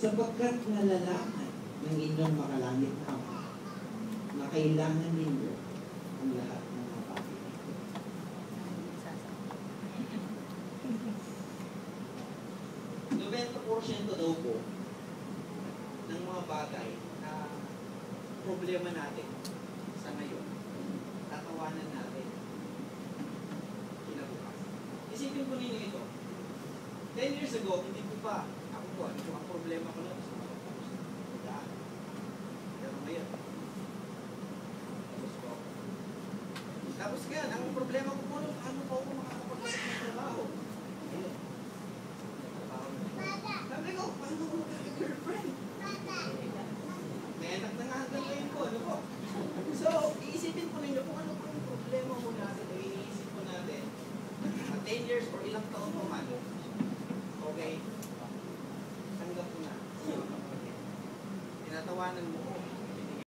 sapagkat nalalaman ng inyong makalangit na Ama na kailangan ninyo ang lahat ng mga bagay. 90% daw po ng mga bagay na problema natin sa ngayon, tatawanan natin kinabukas. Isipin ko ninyo ito. 10 years ago, hindi ko pa, ako po, ang problema ko lang sa mga pagdaan. Pero ngayon, tapos ngayon, ang problema ko po, ano pa ako makakapagpalit ng trabaho? Ngayon, sabi ko, paano ko magkaka-girlfriend? May anak na nga hanggang ngayon ko, ano po? So, iisipin po ninyo kung ano po yung problema mo natin, o iniisip po natin, 10 years or ilang taon po man, okay? Tanggap ko na. Tinatawanan mo ko.